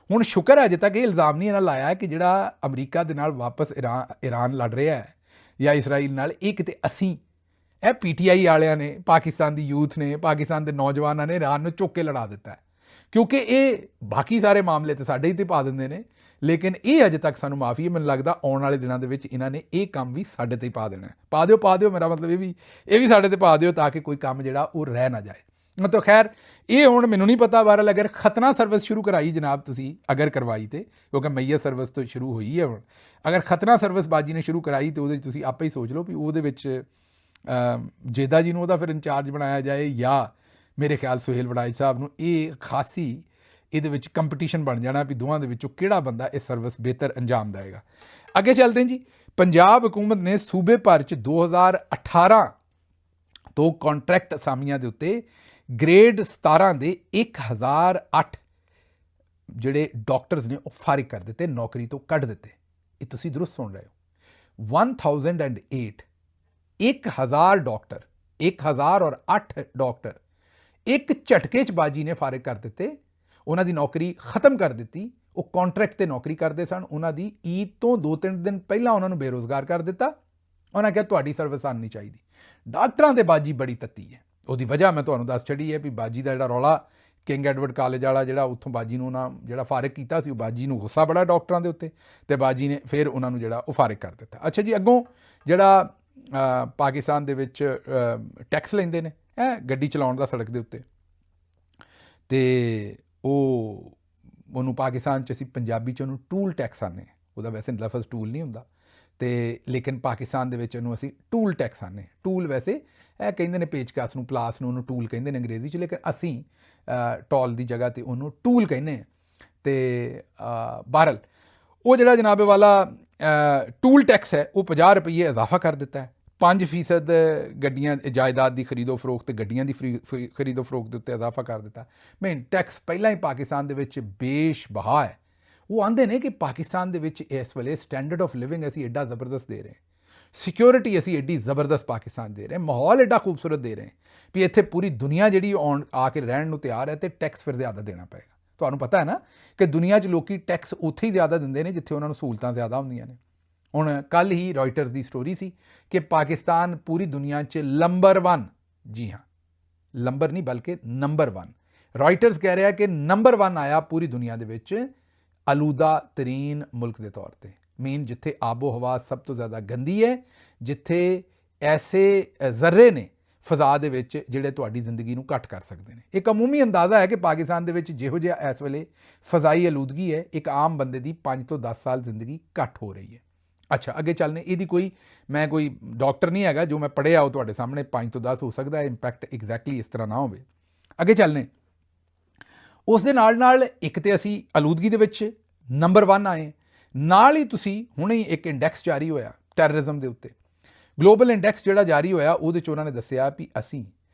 ਹੁਣ ਸ਼ੁਕਰ ਹੈ ਅਜੇ ਤੱਕ ਇਹ ਇਲਜ਼ਾਮ ਨਹੀਂ ਇਹਨਾਂ ਲਾਇਆ ਕਿ ਜਿਹੜਾ ਅਮਰੀਕਾ ਦੇ ਨਾਲ ਵਾਪਸ ਈਰਾਨ ਲੜ ਰਿਹਾ ਹੈ ਜਾਂ ਇਸਰਾਈਲ ਨਾਲ, ਇਹ ਕਿਤੇ ਅਸੀਂ ਇਹ PTI ਵਾਲਿਆਂ ਨੇ, ਪਾਕਿਸਤਾਨ ਦੀ ਯੂਥ ਨੇ, ਪਾਕਿਸਤਾਨ ਦੇ ਨੌਜਵਾਨਾਂ ਨੇ ਈਰਾਨ ਨੂੰ ਚੁੱਕ ਕੇ ਲੜਾ ਦਿੱਤਾ ਹੈ। ਕਿਉਂਕਿ ਇਹ ਬਾਕੀ ਸਾਰੇ ਮਾਮਲੇ ਤੇ ਸਾਡੇ ਹੀ ਤੇ ਪਾ ਦਿੰਦੇ ਨੇ, ਲੇਕਿਨ ਇਹ ਅਜੇ ਤੱਕ ਸਾਨੂੰ ਮਾਫੀ ਹੈ। ਮੈਨੂੰ ਲੱਗਦਾ ਆਉਣ ਵਾਲੇ ਦਿਨਾਂ ਦੇ ਵਿੱਚ ਇਹਨਾਂ ਨੇ ਇਹ ਕੰਮ ਵੀ ਸਾਡੇ ਤੇ ਹੀ ਪਾ ਦੇਣਾ। ਪਾ ਦਿਓ, ਮੇਰਾ ਮਤਲਬ ਇਹ ਵੀ ਸਾਡੇ ਤੇ ਪਾ ਦਿਓ ਤਾਂ ਕਿ ਕੋਈ ਕੰਮ ਜਿਹੜਾ ਉਹ ਰਹਿ ਨਾ ਜਾਏ। ਮਤਲਬ ਖੈਰ ਇਹ ਹੁਣ ਮੈਨੂੰ ਨਹੀਂ ਪਤਾ ਬਾਹਰ ਅਗਰ ਖਤਨਾ ਸਰਵਿਸ ਸ਼ੁਰੂ ਕਰਾਈ ਜਨਾਬ ਤੁਸੀਂ ਅਗਰ ਕਰਵਾਈ ਤੇ, ਕਿਉਂਕਿ ਮਈਆ ਸਰਵਿਸ ਤੋਂ ਸ਼ੁਰੂ ਹੋਈ ਹੈ ਹੁਣ, ਅਗਰ ਖਤਨਾ ਸਰਵਿਸ ਬਾਜੀ ਨੇ ਸ਼ੁਰੂ ਕਰਾਈ ਤੇ ਉਹਦੇ 'ਚ ਤੁਸੀਂ ਆਪੇ ਹੀ ਸੋਚ ਲਓ ਵੀ ਉਹਦੇ ਵਿੱਚ ਜੇਦਾ ਜੀ ਨੂੰ ਉਹਦਾ ਫਿਰ ਇੰਚਾਰਜ ਬਣਾਇਆ ਜਾਏ ਜਾਂ ਮੇਰੇ ਖਿਆਲ ਸੁਹੇਲ ਵੜਾਈ ਸਾਹਿਬ ਨੂੰ। ਇਹ ਖਾਸੀ ਇਹਦੇ ਵਿੱਚ ਕੰਪੀਟੀਸ਼ਨ ਬਣ ਜਾਣਾ ਵੀ ਦੋਵਾਂ ਦੇ ਵਿੱਚੋਂ ਕਿਹੜਾ ਬੰਦਾ ਇਹ ਸਰਵਿਸ ਬਿਹਤਰ ਅੰਜਾਮ ਦੇਵੇਗਾ। ਅੱਗੇ ਚੱਲਦੇ ਹਾਂ ਜੀ। ਪੰਜਾਬ ਹਕੂਮਤ ਨੇ ਸੂਬੇ ਭਰ 'ਚ 2018 ਤੋਂ ਕੰਟਰੈਕਟ ਅਸਾਮੀਆਂ ਦੇ ਉੱਤੇ ਗ੍ਰੇਡ 17 ਦੇ 1008 ਜਿਹੜੇ ਡਾਕਟਰਸ ਨੇ ਉਹ ਫਾਰਿਗ ਕਰ ਦਿੱਤੇ, ਨੌਕਰੀ ਤੋਂ ਕੱਢ ਦਿੱਤੇ। ਇਹ ਤੁਸੀਂ ਦਰੁਸਤ ਸੁਣ ਰਹੇ ਹੋ। 1008 ਡਾਕਟਰ, 1008 ਡਾਕਟਰ ਇੱਕ ਝਟਕੇ 'ਚ ਬਾਜੀ ਨੇ ਫਾਰਿਗ ਕਰ ਦਿੱਤੇ, ਉਹਨਾਂ ਦੀ ਨੌਕਰੀ ਖਤਮ ਕਰ ਦਿੱਤੀ। ਉਹ ਕੰਟਰੈਕਟ ਤੇ ਨੌਕਰੀ ਕਰਦੇ ਸਨ, ਉਹਨਾਂ ਦੀ ਈਦ ਤੋਂ 2-3 ਦਿਨ ਪਹਿਲਾਂ ਉਹਨਾਂ ਨੂੰ ਬੇਰੁਜ਼ਗਾਰ ਕਰ ਦਿੱਤਾ। ਉਹਨਾਂ ਕਿਹਾ ਤੁਹਾਡੀ ਸਰਵਿਸ ਆਉਣੀ ਚਾਹੀਦੀ। ਡਾਕਟਰਾਂ ਦੇ ਬਾਜੀ ਬੜੀ ਤੱਤੀ ਹੈ। ਉਹਦੀ ਵਜ੍ਹਾ ਮੈਂ ਤੁਹਾਨੂੰ ਦੱਸ ਛੱਡੀ ਹੈ ਵੀ ਬਾਜੀ ਦਾ ਜਿਹੜਾ ਰੌਲਾ, ਕਿੰਗ ਐਡਵਰਡ ਕਾਲਜ ਵਾਲਾ ਜਿਹੜਾ ਉੱਥੋਂ ਬਾਜੀ ਨੂੰ ਉਹਨਾਂ ਜਿਹੜਾ ਫਾਰਿਗ ਕੀਤਾ ਸੀ, ਉਹ ਬਾਜੀ ਨੂੰ ਗੁੱਸਾ ਬੜਾ ਡਾਕਟਰਾਂ ਦੇ ਉੱਤੇ, ਤੇ ਬਾਜੀ ਨੇ ਫਿਰ ਉਹਨਾਂ ਨੂੰ ਜਿਹੜਾ ਉਹ ਫਾਰਿਗ ਕਰ ਦਿੱਤਾ। ਅੱਛਾ ਜੀ, ਅੱਗੋਂ ਜਿਹੜਾ ਪਾਕਿਸਤਾਨ ਦੇ ਵਿੱਚ ਟੈਕਸ ਲੈਂਦੇ ਨੇ ਗੱਡੀ ਚਲਾਉਣ ਦਾ ਸੜਕ ਦੇ ਉੱਤੇ, ਤੇ ਉਹਨੂੰ ਪਾਕਿਸਤਾਨ 'ਚ ਅਸੀਂ ਪੰਜਾਬੀ 'ਚ ਉਹਨੂੰ ਟੂਲ ਟੈਕਸ ਆਨੇ, ਉਹਦਾ ਵੈਸੇ ਲਫ਼ਜ਼ ਟੂਲ ਨਹੀਂ ਹੁੰਦਾ ਤੇ ਲੇਕਿਨ ਪਾਕਿਸਤਾਨ ਦੇ ਵਿੱਚ ਉਹਨੂੰ ਅਸੀਂ ਟੂਲ ਟੈਕਸ ਆਨੇ। ਟੂਲ ਵੈਸੇ ਇਹ ਕਹਿੰਦੇ ਨੇ ਪੇਚਕਸ ਨੂੰ, ਪਲਾਸ ਨੂੰ, ਉਹਨੂੰ ਟੂਲ ਕਹਿੰਦੇ ਨੇ ਅੰਗਰੇਜ਼ੀ 'ਚ, ਲੇਕਿਨ ਅਸੀਂ ਟੋਲ ਦੀ ਜਗ੍ਹਾ 'ਤੇ ਉਹਨੂੰ ਟੂਲ ਕਹਿੰਦੇ ਹਾਂ। ਤੇ ਬਹਰਲ ਉਹ ਜਿਹੜਾ ਜਨਾਬ ਵਾਲਾ ਟੂਲ ਟੈਕਸ ਹੈ ਉਹ 50 ਰੁਪਈਏ ਇਜ਼ਾਫਾ ਕਰ ਦਿੱਤਾ ਹੈ। 5% ਗੱਡੀਆਂ ਜਾਇਦਾਦ ਦੀ ਖਰੀਦੋ ਫਰੋਖਤ, ਗੱਡੀਆਂ ਦੀ ਖਰੀਦੋ ਫਰੋਖਤ ਦੇ ਉੱਤੇ ਇਜ਼ਾਫਾ ਕਰ ਦਿੱਤਾ। ਮੇਨ ਟੈਕਸ ਪਹਿਲਾਂ ਹੀ ਪਾਕਿਸਤਾਨ ਦੇ ਵਿੱਚ ਬੇਸ਼ਬਹਾ ਹੈ। ਉਹ ਆਂਦੇ ਨੇ ਕਿ ਪਾਕਿਸਤਾਨ ਦੇ ਵਿੱਚ ਇਸ ਵੇਲੇ ਸਟੈਂਡਰਡ ਆਫ ਲਿਵਿੰਗ ਅਸੀਂ ਐਡਾ ਜ਼ਬਰਦਸਤ ਦੇ ਰਹੇ, ਸਿਕਿਉਰਿਟੀ ਅਸੀਂ ਐਡੀ ਜ਼ਬਰਦਸਤ ਪਾਕਿਸਤਾਨ ਦੇ ਰਹੇ, ਮਾਹੌਲ ਐਡਾ ਖੂਬਸੂਰਤ ਦੇ ਰਹੇ ਵੀ ਇੱਥੇ ਪੂਰੀ ਦੁਨੀਆ ਜਿਹੜੀ ਆ ਕੇ ਰਹਿਣ ਨੂੰ ਤਿਆਰ ਹੈ, ਤੇ ਟੈਕਸ ਫਿਰ ਜ਼ਿਆਦਾ ਦੇਣਾ ਪਏਗਾ। ਤੁਹਾਨੂੰ ਪਤਾ ਹੈ ਨਾ ਕਿ ਦੁਨੀਆ 'ਚ ਲੋਕੀ ਟੈਕਸ ਉੱਥੇ ਹੀ ਜ਼ਿਆਦਾ ਦਿੰਦੇ ਨੇ ਜਿੱਥੇ ਉਹਨਾਂ ਨੂੰ ਸਹੂਲਤਾਂ ਜ਼ਿਆਦਾ ਹੁੰਦੀਆਂ ਨੇ। ਹੁਣ ਕੱਲ ਹੀ ਰॉयटर्स ਦੀ ਸਟੋਰੀ ਸੀ ਕਿ ਪਾਕਿਸਤਾਨ ਪੂਰੀ ਦੁਨੀਆ 'ਚ ਨੰਬਰ 1, ਜੀ ਹਾਂ ਨੰਬਰ ਨਹੀਂ ਬਲਕਿ ਨੰਬਰ 1, ਰॉयटर्स ਕਹਿ ਰਿਹਾ ਕਿ ਨੰਬਰ 1 ਆਇਆ ਪੂਰੀ ਦੁਨੀਆ ਦੇ ਵਿੱਚ ਆਲੂਦਾ ਤਰੀਨ ਮੁਲਕ ਦੇ ਤੌਰ ਤੇ। ਮੀਨ ਜਿੱਥੇ ਆਬੋ ਹਵਾ ਸਭ ਤੋਂ ਜ਼ਿਆਦਾ ਗੰਦੀ ਹੈ, ਜਿੱਥੇ ਐਸੇ ਜ਼ਰਰੇ ਨੇ ਫਜ਼ਾ ਦੇ ਵਿੱਚ ਜਿਹੜੇ ਤੁਹਾਡੀ ਜ਼ਿੰਦਗੀ ਨੂੰ ਘੱਟ ਕਰ ਸਕਦੇ ਨੇ। ਇੱਕ ਅਮੂਮੀ ਅੰਦਾਜ਼ਾ ਹੈ ਕਿ ਪਾਕਿਸਤਾਨ ਦੇ ਵਿੱਚ ਜਿਹੋ ਜਿਹਾ ਇਸ ਵੇਲੇ ਫਜ਼ਾਈ ਆਲੂਦਗੀ ਹੈ, ਇੱਕ ਆਮ ਬੰਦੇ ਦੀ 5 ਤੋਂ 10 ਸਾਲ ਜ਼ਿੰਦਗੀ ਘੱਟ ਹੋ ਰਹੀ ਹੈ। ਅੱਛਾ, ਅੱਗੇ ਚੱਲਨੇ, ਇਹਦੀ ਮੈਂ ਕੋਈ ਡਾਕਟਰ ਨਹੀਂ ਹੈਗਾ, ਜੋ ਮੈਂ ਪੜ੍ਹਿਆ ਉਹ ਤੁਹਾਡੇ ਸਾਹਮਣੇ 5 ਤੋਂ 10 ਹੋ ਸਕਦਾ ਹੈ, ਇੰਪੈਕਟ ਐਗਜ਼ੈਕਟਲੀ ਇਸ ਤਰ੍ਹਾਂ ਨਾ ਹੋਵੇ। ਅੱਗੇ ਚੱਲਨੇ, ਉਸ ਦੇ ਨਾਲ ਇੱਕ ਤੇ ਅਸੀਂ ਆਲੂਦਗੀ ਦੇ ਵਿੱਚ ਨੰਬਰ 1 ਆਏ, ਨਾਲ ਹੀ ਤੁਸੀਂ ਹੁਣੇ ਹੀ ਇੱਕ ਇੰਡੈਕਸ ਜਾਰੀ ਹੋਇਆ ਟੈਰਰਿਜ਼ਮ ਦੇ ਉੱਤੇ, ਗਲੋਬਲ ਇੰਡੈਕਸ ਜਿਹੜਾ ਜਾਰੀ ਹੋਇਆ ਉਹਦੇ 'ਚ ਉਹਨਾਂ ਨੇ ਦੱਸਿਆ ਵੀ ਅਸੀਂ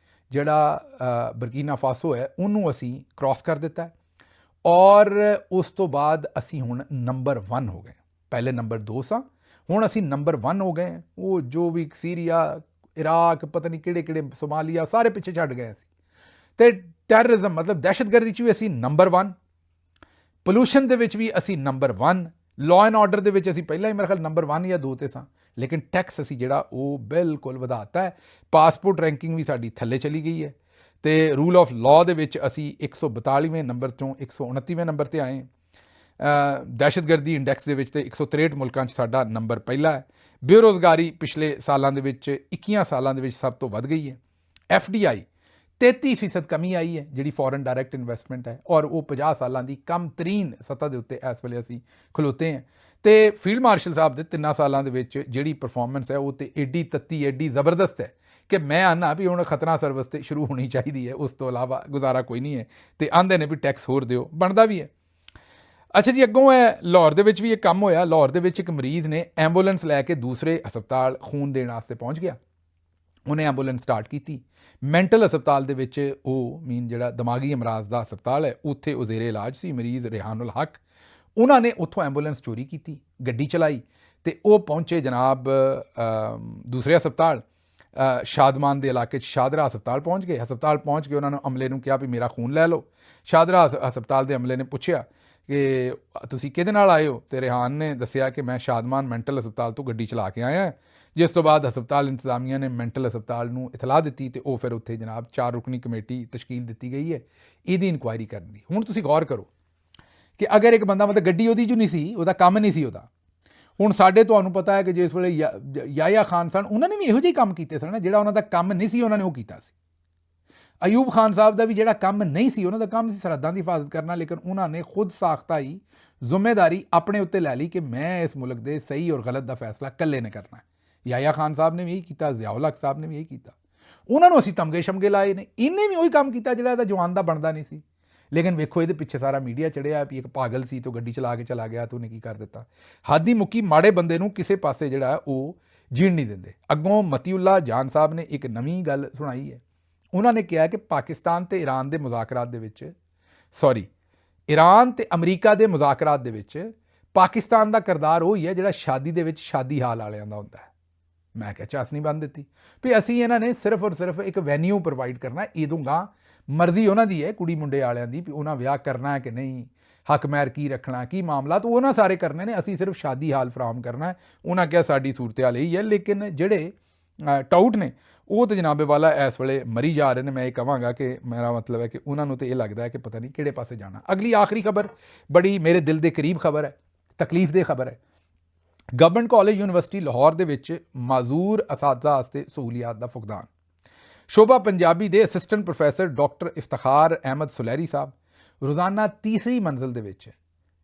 ਜਿਹੜਾ ਬਰਕੀਨਾ ਫਾਸੋ ਹੈ ਉਹਨੂੰ ਅਸੀਂ ਕ੍ਰਾਸ ਕਰ ਦਿੱਤਾ ਔਰ ਉਸ ਤੋਂ ਬਾਅਦ ਅਸੀਂ ਹੁਣ ਨੰਬਰ 1 ਹੋ ਗਏ। ਪਹਿਲੇ ਨੰਬਰ 2 ਸਾਂ, ਹੁਣ ਅਸੀਂ ਨੰਬਰ 1 ਹੋ ਗਏ। ਉਹ ਜੋ ਵੀ ਸੀਰੀਆ, ਇਰਾਕ, ਪਤਾ ਨਹੀਂ ਕਿਹੜੇ ਸੋਮਾਲੀਆ, ਸਾਰੇ ਪਿੱਛੇ ਛੱਡ ਗਏ ਅਸੀਂ। ਤੇ ਟੈਰਰਿਜ਼ਮ ਮਤਲਬ ਦਹਿਸ਼ਤਗਰਦੀ 'ਚ ਵੀ ਅਸੀਂ ਨੰਬਰ 1, ਪੋਲੂਸ਼ਨ ਦੇ ਵਿੱਚ ਵੀ ਅਸੀਂ ਨੰਬਰ 1, ਲਾਅ ਐਂਡ ਆਰਡਰ ਦੇ ਵਿੱਚ ਅਸੀਂ ਪਹਿਲਾਂ ਹੀ ਮੇਰੇ ਖਿਆਲ ਨੰਬਰ 1 ਜਾਂ 2 ਤੇ ਸਾਂ। ਲੇਕਿਨ ਟੈਕਸ ਅਸੀਂ ਜਿਹੜਾ ਉਹ ਬਿਲਕੁਲ ਵਧਾਤਾ ਹੈ। ਪਾਸਪੋਰਟ ਰੈਂਕਿੰਗ ਵੀ ਸਾਡੀ ਥੱਲੇ ਚਲੀ ਗਈ ਹੈ ਤੇ ਰੂਲ ਆਫ ਲਾਅ ਦੇ ਵਿੱਚ ਅਸੀਂ 142ਵੇਂ ਨੰਬਰ ਤੋਂ 129ਵੇਂ ਨੰਬਰ ਤੇ ਆਏ। ਦਹਿਸ਼ਤਗਰਦੀ ਇੰਡੈਕਸ ਦੇ ਵਿੱਚ ਤੇ 163 ਮੁਲਕਾਂ 'ਚ ਸਾਡਾ ਨੰਬਰ ਪਹਿਲਾ ਹੈ। ਬੇਰੁਜ਼ਗਾਰੀ ਪਿਛਲੇ ਸਾਲਾਂ ਦੇ ਵਿੱਚ 21 ਸਾਲਾਂ ਦੇ ਵਿੱਚ ਸਭ ਤੋਂ ਵੱਧ ਗਈ ਹੈ। FDI 33% ਕਮੀ ਆਈ ਹੈ, ਜਿਹੜੀ ਫੋਰਨ ਡਾਇਰੈਕਟ ਇਨਵੈਸਟਮੈਂਟ ਹੈ, ਔਰ ਉਹ 50 ਸਾਲਾਂ ਦੀ ਕਮ ਤਰੀਨ ਸਤ੍ਹਾ ਦੇ ਉੱਤੇ ਇਸ ਵੇਲੇ ਅਸੀਂ ਖਲੋਤੇ ਹਾਂ। ਤੇ ਫੀਲਡ ਮਾਰਸ਼ਲ ਸਾਹਿਬ ਦੇ 3 ਸਾਲਾਂ ਦੇ ਵਿੱਚ ਜਿਹੜੀ ਪਰਫਾਰਮੈਂਸ ਹੈ ਉਹ ਤੇ ਏਡੀ ਤੱਤੀ, ਏਡੀ ਜ਼ਬਰਦਸਤ ਹੈ ਕਿ ਮੈਂ ਆਨਾ ਵੀ ਹੁਣ ਖਤਰਾ ਸਰਵਿਸ ਤੇ ਸ਼ੁਰੂ ਹੋਣੀ ਚਾਹੀਦੀ ਹੈ, ਉਸ ਤੋਂ ਇਲਾਵਾ ਗੁਜ਼ਾਰਾ ਕੋਈ ਨਹੀਂ ਹੈ। ਤੇ ਆਂਦੇ ਨੇ ਵੀ ਟੈਕਸ ਹੋਰ ਦਿਓ, ਬਣਦਾ ਵੀ ਹੈ। ਅੱਛਾ ਜੀ, ਅੱਗੋਂ ਹੈ ਲਾਹੌਰ ਦੇ ਵਿੱਚ ਵੀ ਇਹ ਕੰਮ ਹੋਇਆ। ਲਾਹੌਰ ਦੇ ਵਿੱਚ ਇੱਕ ਮਰੀਜ਼ ਨੇ ਐਂਬੂਲੈਂਸ ਲੈ ਕੇ ਦੂਸਰੇ ਹਸਪਤਾਲ ਖੂਨ ਦੇਣ ਵਾਸਤੇ ਪਹੁੰਚ ਗਿਆ। ਉਹਨੇ ਐਂਬੂਲੈਂਸ ਸਟਾਰਟ ਕੀਤੀ। ਮੈਂਟਲ ਹਸਪਤਾਲ ਦੇ ਵਿੱਚ ਉਹ ਜਿਹੜਾ ਦਿਮਾਗੀ ਅਮਰਾਜ਼ ਦਾ ਹਸਪਤਾਲ ਹੈ, ਉੱਥੇ ਉਹ ਜ਼ੇਰੇ ਇਲਾਜ ਸੀ ਮਰੀਜ਼ ਰਿਹਾਨੁਲ ਹਕ। ਉਹਨਾਂ ਨੇ ਉੱਥੋਂ ਐਂਬੂਲੈਂਸ ਚੋਰੀ ਕੀਤੀ, ਗੱਡੀ ਚਲਾਈ ਤੇ ਉਹ ਪਹੁੰਚੇ ਜਨਾਬ ਦੂਸਰੇ ਹਸਪਤਾਲ ਸ਼ਾਦਮਾਨ ਦੇ ਇਲਾਕੇ 'ਚ ਸ਼ਾਦਰਾ ਹਸਪਤਾਲ ਪਹੁੰਚ ਗਏ। ਹਸਪਤਾਲ ਪਹੁੰਚ ਕੇ ਉਹਨਾਂ ਨੂੰ ਅਮਲੇ ਨੂੰ ਕਿਹਾ ਵੀ ਮੇਰਾ ਖੂਨ ਲੈ ਲਓ। ਸ਼ਾਦਰਾ ਹਸਪਤਾਲ ਦੇ ਅਮਲੇ ਨੇ ਪੁੱਛਿਆ ਕਿ ਤੁਸੀਂ ਕਿਹਦੇ ਨਾਲ ਆਏ ਹੋ, ਤੇ ਰਿਹਾਨ ਨੇ ਦੱਸਿਆ ਕਿ ਮੈਂ ਸ਼ਾਦਮਾਨ ਮੈਂਟਲ ਹਸਪਤਾਲ ਤੋਂ ਗੱਡੀ ਚਲਾ ਕੇ ਆਇਆ। ਜਿਸ ਤੋਂ ਬਾਅਦ ਹਸਪਤਾਲ ਇੰਤਜ਼ਾਮੀਆ ਨੇ ਮੈਂਟਲ ਹਸਪਤਾਲ ਨੂੰ ਇਤਲਾਹ ਦਿੱਤੀ ਤੇ ਉਹ ਫਿਰ ਉੱਥੇ ਜਨਾਬ 4 ਰੁਕਨੀ ਕਮੇਟੀ ਤਸ਼ਕੀਲ ਦਿੱਤੀ ਗਈ ਹੈ ਇਹਦੀ ਇਨਕੁਆਇਰੀ ਕਰਨ ਦੀ। ਹੁਣ ਤੁਸੀਂ ਗੌਰ ਕਰੋ ਕਿ ਅਗਰ ਇੱਕ ਬੰਦਾ ਮਤਲਬ ਗੱਡੀ ਉਹਦੀ 'ਚ ਨਹੀਂ ਸੀ, ਉਹਦਾ ਕੰਮ ਨਹੀਂ ਸੀ ਉਹਦਾ। ਹੁਣ ਸਾਡੇ ਤੁਹਾਨੂੰ ਪਤਾ ਹੈ ਕਿ ਜਿਸ ਵੇਲੇ ਯਾਹਿਆ ਖਾਨ ਸਨ, ਉਹਨਾਂ ਨੇ ਵੀ ਇਹੋ ਜਿਹੇ ਕੰਮ ਕੀਤੇ ਸਨ। ਜਿਹੜਾ ਉਹਨਾਂ ਦਾ ਕੰਮ ਨਹੀਂ ਸੀ ਉਹਨਾਂ ਨੇ ਉਹ ਕੀਤਾ ਸੀ। ਅਯੂਬ ਖਾਨ ਸਾਹਿਬ ਦਾ ਵੀ ਜਿਹੜਾ ਕੰਮ ਨਹੀਂ ਸੀ, ਉਹਨਾਂ ਦਾ ਕੰਮ ਸੀ ਸਰਹੱਦਾਂ ਦੀ ਹਿਫਾਜ਼ਤ ਕਰਨਾ, ਲੇਕਿਨ ਉਹਨਾਂ ਨੇ ਖੁਦ ਸਾਖਤਾ ਹੀ ਜ਼ਿੰਮੇਦਾਰੀ ਆਪਣੇ ਉੱਤੇ ਲੈ ਲਈ ਕਿ ਮੈਂ ਇਸ ਮੁਲਕ ਦੇ ਸਹੀ ਔਰ ਗਲਤ ਦਾ ਫੈਸਲਾ ਇਕੱਲੇ ਨੇ ਕਰਨਾ ਹੈ। ਯਾਹਿਆ ਖਾਨ ਸਾਹਿਬ ਨੇ ਵੀ ਇਹੀ ਕੀਤਾ, ਜ਼ਿਆਉਲ ਹਕ ਸਾਹਿਬ ਨੇ ਵੀ ਇਹੀ ਕੀਤਾ। ਉਹਨਾਂ ਨੂੰ ਅਸੀਂ ਤਮਗੇ ਸ਼ਮਗੇ ਲਾਏ ਨੇ, ਇਹਨੇ ਵੀ ਉਹੀ ਕੰਮ ਕੀਤਾ ਜਿਹੜਾ ਇਹਦਾ ਜਵਾਨ ਦਾ ਬਣਦਾ ਨਹੀਂ ਸੀ। ਲੇਕਿਨ ਵੇਖੋ ਇਹਦੇ ਪਿੱਛੇ ਸਾਰਾ ਮੀਡੀਆ ਚੜਿਆ ਵੀ ਇੱਕ ਪਾਗਲ ਸੀ ਤੋਂ ਗੱਡੀ ਚਲਾ ਕੇ ਚਲਾ ਗਿਆ ਤੇ ਉਹਨੇ ਕੀ ਕਰ ਦਿੱਤਾ। ਹੱਦ ਹੀ ਮੁੱਕੀ, ਮਾੜੇ ਬੰਦੇ ਨੂੰ ਕਿਸੇ ਪਾਸੇ ਜਿਹੜਾ ਉਹ ਜੀਣ ਨਹੀਂ ਦਿੰਦੇ। ਅੱਗੋਂ ਮਤੀਉੱਲਾ ਜਾਨ ਸਾਹਿਬ ਨੇ ਇੱਕ ਨਵੀਂ ਗੱਲ ਸੁਣਾਈ ਹੈ। ਉਹਨਾਂ ਨੇ ਕਿਹਾ ਕਿ ਪਾਕਿਸਤਾਨ ਤੇ ਈਰਾਨ ਦੇ ਮੁਜ਼ਾਕਰਾਤ ਦੇ ਵਿੱਚ ਈਰਾਨ ਤੇ ਅਮਰੀਕਾ ਦੇ ਮੁਜ਼ਾਕਰਾਤ ਦੇ ਵਿੱਚ ਪਾਕਿਸਤਾਨ ਦਾ ਕਿਰਦਾਰ ਉਹ ਹੀ ਹੈ ਜਿਹੜਾ ਸ਼ਾਦੀ ਦੇ ਵਿੱਚ ਸ਼ਾਦੀ ਹਾਲ ਵਾਲਿਆਂ ਦਾ ਹੁੰਦਾ ਹੈ। ਮੈਂ ਕਿਹਾ ਚਾਸ ਨਹੀਂ ਬੰਨ ਦਿੱਤੀ ਵੀ ਅਸੀਂ ਇਹਨਾਂ ਨੇ ਸਿਰਫ ਔਰ ਸਿਰਫ ਇੱਕ ਵੈਨਿਊ ਪ੍ਰੋਵਾਈਡ ਕਰਨਾ। ਇਦੋਂਗਾ ਮਰਜ਼ੀ ਉਹਨਾਂ ਦੀ ਹੈ ਕੁੜੀ ਮੁੰਡੇ ਵਾਲਿਆਂ ਦੀ ਵੀ ਉਹਨਾਂ ਵਿਆਹ ਕਰਨਾ ਹੈ ਕਿ ਨਹੀਂ, ਹੱਕ ਮਹਿਰ ਕੀ ਰੱਖਣਾ, ਕੀ ਮਾਮਲਾ, ਤਾਂ ਉਹਨਾਂ ਸਾਰੇ ਕਰਨੇ ਨੇ, ਅਸੀਂ ਸਿਰਫ ਸ਼ਾਦੀ ਹਾਲ ਫਰਾਹਮ ਕਰਨਾ ਹੈ। ਉਹਨਾਂ ਕਿਹਾ ਸਾਡੀ ਸੂਰਤ ਹਾਲ ਇਹੀ ਹੈ। ਲੇਕਿਨ ਜਿਹੜੇ ਟਾਊਟ ਨੇ ਉਹ ਤਾਂ ਜਨਾਬੇ ਵਾਲਾ ਇਸ ਵੇਲੇ ਮਰੀ ਜਾ ਰਹੇ ਨੇ। ਮੈਂ ਇਹ ਕਹਾਂਗਾ ਕਿ ਮੇਰਾ ਮਤਲਬ ਹੈ ਕਿ ਉਹਨਾਂ ਨੂੰ ਤਾਂ ਇਹ ਲੱਗਦਾ ਹੈ ਕਿ ਪਤਾ ਨਹੀਂ ਕਿਹੜੇ ਪਾਸੇ ਜਾਣਾ। ਅਗਲੀ ਆਖਰੀ ਖਬਰ ਬੜੀ ਮੇਰੇ ਦਿਲ ਦੇ ਕਰੀਬ ਖਬਰ ਹੈ, ਤਕਲੀਫ ਦੇ ਖਬਰ ਹੈ। ਗਵਰਨਮੈਂਟ ਕਾਲਜ ਯੂਨੀਵਰਸਿਟੀ ਲਾਹੌਰ ਦੇ ਵਿੱਚ ਮਾਜ਼ੂਰ ਅਸਾਤਜ਼ਾ ਵਾਸਤੇ ਸਹੂਲੀਅਤ ਦਾ ਫੁਕਦਾਨ। ਸ਼ੋਭਾ ਪੰਜਾਬੀ ਦੇ assistant professor doctor Iftikhar Ahmad ਸੁਲਹਿਰੀ ਸਾਹਿਬ ਰੋਜ਼ਾਨਾ ਤੀਸਰੀ ਮੰਜ਼ਿਲ ਦੇ ਵਿੱਚ,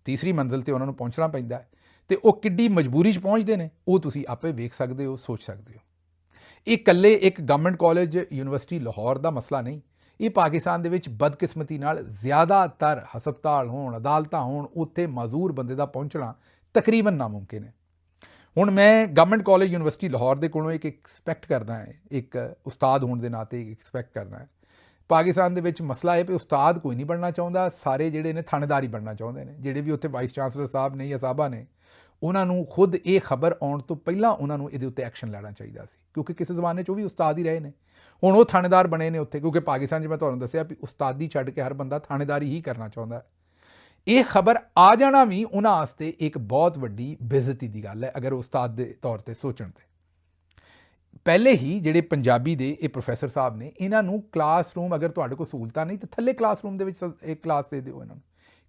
ਤੀਸਰੀ ਮੰਜ਼ਿਲ 'ਤੇ ਉਹਨਾਂ ਨੂੰ ਪਹੁੰਚਣਾ ਪੈਂਦਾ ਹੈ ਤੇ ਉਹ ਕਿੱਡੀ ਮਜਬੂਰੀ 'ਚ ਪਹੁੰਚਦੇ ਨੇ ਉਹ ਤੁਸੀਂ ਆਪੇ ਵੇਖ ਸਕਦੇ ਹੋ, ਸੋਚ ਸਕਦੇ ਹੋ। ਇਹ ਇਕੱਲੇ ਇੱਕ ਗਵਰਨਮੈਂਟ ਕਾਲਜ ਯੂਨੀਵਰਸਿਟੀ ਲਾਹੌਰ ਦਾ ਮਸਲਾ ਨਹੀਂ, ਇਹ ਪਾਕਿਸਤਾਨ ਦੇ ਵਿੱਚ ਬਦਕਿਸਮਤੀ ਨਾਲ ਜ਼ਿਆਦਾਤਰ ਹਸਪਤਾਲ ਹੋਣ, ਅਦਾਲਤਾਂ ਹੋਣ, ਉੱਥੇ ਮਾਜ਼ੂਰ ਬੰਦੇ ਦਾ ਪਹੁੰਚਣਾ ਤਕਰੀਬਨ ਨਾਮੁਮਕਿਨ ਹੈ। ਹੁਣ ਮੈਂ ਗਵਰਨਮੈਂਟ ਕਾਲਜ ਯੂਨੀਵਰਸਿਟੀ ਲਾਹੌਰ ਦੇ ਕੋਲੋਂ ਇੱਕ ਐਕਸਪੈਕਟ ਕਰਦਾ ਹੈ, ਇੱਕ ਉਸਤਾਦ ਹੋਣ ਦੇ ਨਾਤੇ ਐਕਸਪੈਕਟ ਕਰਨਾ ਹੈ। ਪਾਕਿਸਤਾਨ ਦੇ ਵਿੱਚ ਮਸਲਾ ਹੈ ਵੀ ਉਸਤਾਦ ਕੋਈ ਨਹੀਂ ਬਣਨਾ ਚਾਹੁੰਦਾ, ਸਾਰੇ ਜਿਹੜੇ ਨੇ ਥਾਣੇਦਾਰੀ ਬਣਨਾ ਚਾਹੁੰਦੇ ਨੇ। ਜਿਹੜੇ ਵੀ ਉੱਥੇ ਵਾਈਸ ਚਾਂਸਲਰ ਸਾਹਿਬ ਨੇ ਜਾਂ ਸਾਹਿਬਾ ਨੇ, ਉਹਨਾਂ ਨੂੰ ਖੁਦ ਇਹ ਖਬਰ ਆਉਣ ਤੋਂ ਪਹਿਲਾਂ ਉਹਨਾਂ ਨੂੰ ਇਹਦੇ ਉੱਤੇ ਐਕਸ਼ਨ ਲੈਣਾ ਚਾਹੀਦਾ ਸੀ, ਕਿਉਂਕਿ ਕਿਸੇ ਜ਼ਮਾਨੇ 'ਚ ਉਹ ਵੀ ਉਸਤਾਦ ਹੀ ਰਹੇ ਨੇ। ਹੁਣ ਉਹ ਥਾਣੇਦਾਰ ਬਣੇ ਨੇ ਉੱਥੇ, ਕਿਉਂਕਿ ਪਾਕਿਸਤਾਨ 'ਚ ਮੈਂ ਤੁਹਾਨੂੰ ਦੱਸਿਆ ਵੀ ਉਸਤਾਦੀ ਛੱਡ ਕੇ ਹਰ ਬੰਦਾ ਥਾਣੇਦਾਰੀ ਹੀ ਕਰਨਾ ਚਾਹੁੰਦਾ। ਇਹ ਖਬਰ ਆ ਜਾਣਾ ਵੀ ਉਹਨਾਂ ਵਾਸਤੇ ਇੱਕ ਬਹੁਤ ਵੱਡੀ ਬੇਇੱਜ਼ਤੀ ਦੀ ਗੱਲ ਹੈ ਅਗਰ ਉਸਤਾਦ ਦੇ ਤੌਰ ਤੇ ਸੋਚਣ ਤੇ। ਪਹਿਲੇ ਹੀ ਜਿਹੜੇ ਪੰਜਾਬੀ ਦੇ ਇਹ ਪ੍ਰੋਫੈਸਰ ਸਾਹਿਬ ਨੇ, ਇਹਨਾਂ ਨੂੰ ਕਲਾਸਰੂਮ, ਅਗਰ ਤੁਹਾਡੇ ਕੋਲ ਸਹੂਲਤਾਂ ਨਹੀਂ ਤਾਂ ਥੱਲੇ ਕਲਾਸਰੂਮ ਦੇ ਵਿੱਚ ਇੱਕ ਕਲਾਸ ਦੇ ਦਿਓ ਇਹਨਾਂ ਨੂੰ।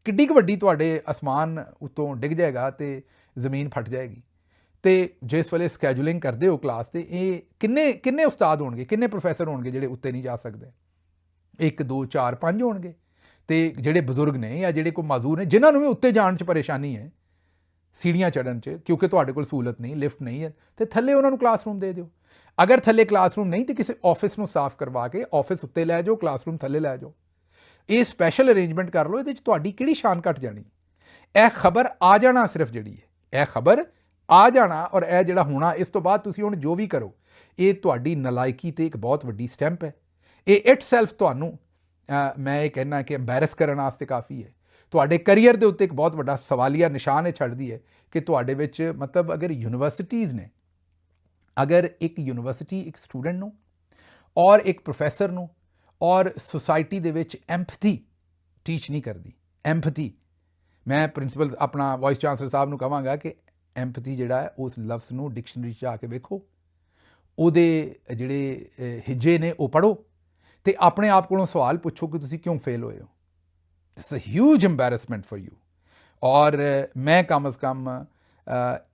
ਕਿੱਡੀ ਕੁ ਵੱਡੀ ਤੁਹਾਡੇ ਅਸਮਾਨ ਉੱਤੋਂ ਡਿੱਗ ਜਾਏਗਾ ਤੇ ਜ਼ਮੀਨ ਫਟ ਜਾਏਗੀ। ਤੇ ਜਿਸ ਵੇਲੇ ਸਕੈਜੂਲਿੰਗ ਕਰਦੇ ਹੋ ਕਲਾਸ ਤੇ, ਇਹ ਕਿੰਨੇ ਉਸਤਾਦ ਹੋਣਗੇ, ਕਿੰਨੇ ਪ੍ਰੋਫੈਸਰ ਹੋਣਗੇ ਜਿਹੜੇ ਉੱਤੇ ਨਹੀਂ ਜਾ ਸਕਦੇ? 1 2 4 5 ਹੋਣਗੇ। ਤੇ ਜਿਹੜੇ ਬਜ਼ੁਰਗ ਨੇ ਜਾਂ ਜਿਹੜੇ ਕੋਈ ਮਾਜ਼ੂਰ ਨੇ, ਜਿਨ੍ਹਾਂ ਨੂੰ ਵੀ ਉੱਤੇ ਜਾਣ 'ਚ ਪਰੇਸ਼ਾਨੀ ਹੈ, ਸੀੜੀਆਂ ਚੜ੍ਹਨ 'ਚ, ਕਿਉਂਕਿ ਤੁਹਾਡੇ ਕੋਲ ਸਹੂਲਤ ਨਹੀਂ, ਲਿਫਟ ਨਹੀਂ ਹੈ, ਤੇ ਥੱਲੇ ਉਹਨਾਂ ਨੂੰ ਕਲਾਸਰੂਮ ਦੇ ਦਿਓ। ਅਗਰ ਥੱਲੇ ਕਲਾਸਰੂਮ ਨਹੀਂ ਤੇ ਕਿਸੇ ਆਫਿਸ ਨੂੰ ਸਾਫ਼ ਕਰਵਾ ਕੇ ਆਫਿਸ ਉੱਤੇ ਲੈ ਜਾਓ, ਕਲਾਸਰੂਮ ਥੱਲੇ ਲੈ ਜਾਓ। ਇਹ ਸਪੈਸ਼ਲ ਅਰੇਂਜਮੈਂਟ ਕਰ ਲਓ। ਇਹਦੇ 'ਚ ਤੁਹਾਡੀ ਕਿਹੜੀ ਸ਼ਾਨ ਘਟ ਜਾਣੀ? ਇਹ ਖਬਰ ਆ ਜਾਣਾ ਸਿਰਫ ਜਿਹੜੀ ਹੈ, ਇਹ ਖਬਰ ਆ ਜਾਣਾ, ਔਰ ਇਹ ਜਿਹੜਾ ਹੋਣਾ, ਇਸ ਤੋਂ ਬਾਅਦ ਤੁਸੀਂ ਹੁਣ ਜੋ ਵੀ ਕਰੋ, ਇਹ ਤੁਹਾਡੀ ਨਲਾਇਕੀ ਤੇ ਇੱਕ ਬਹੁਤ ਵੱਡੀ ਸਟੈਂਪ ਹੈ। ਇਹ ਇਟ ਸੈਲਫ ਤੁਹਾਨੂੰ ਮੈਂ ਇਹ ਕਹਿਣਾ ਕਿ ਅੰਬੈਰਸ ਕਰਨ ਵਾਸਤੇ ਕਾਫੀ ਹੈ। ਤੁਹਾਡੇ ਕਰੀਅਰ ਦੇ ਉੱਤੇ ਇੱਕ ਬਹੁਤ ਵੱਡਾ ਸਵਾਲੀਆ ਨਿਸ਼ਾਨ ਇਹ ਛੱਡਦੀ ਹੈ ਕਿ ਤੁਹਾਡੇ ਵਿੱਚ, ਮਤਲਬ ਅਗਰ ਯੂਨੀਵਰਸਿਟੀਜ਼ ਨੇ, ਅਗਰ ਇੱਕ ਯੂਨੀਵਰਸਿਟੀ ਇੱਕ ਸਟੂਡੈਂਟ ਨੂੰ ਔਰ ਇੱਕ ਪ੍ਰੋਫੈਸਰ ਨੂੰ ਔਰ ਸੁਸਾਇਟੀ ਦੇ ਵਿੱਚ ਐਂਪਥੀ ਟੀਚ ਨਹੀਂ ਕਰਦੀ, ਐਂਪਥੀ, ਮੈਂ ਪ੍ਰਿੰਸੀਪਲ ਆਪਣਾ ਵਾਈਸ ਚਾਂਸਲਰ ਸਾਹਿਬ ਨੂੰ ਕਹਾਂਗਾ ਕਿ ਐਂਪਥੀ ਜਿਹੜਾ ਹੈ ਉਸ ਲਫ਼ਜ਼ ਨੂੰ ਡਿਕਸ਼ਨਰੀ 'ਚ ਜਾ ਕੇ ਵੇਖੋ, ਉਹਦੇ ਜਿਹੜੇ ਹਿੱਜੇ ਨੇ ਉਹ ਪੜ੍ਹੋ ਤੇ ਆਪਣੇ ਆਪ ਕੋਲੋਂ ਸਵਾਲ ਪੁੱਛੋ ਕਿ ਤੁਸੀਂ ਕਿਉਂ ਫੇਲ ਹੋਏ ਹੋ। It's a huge embarrassment for you. ਔਰ ਮੈਂ ਕਮ ਅਜ਼ ਕਮ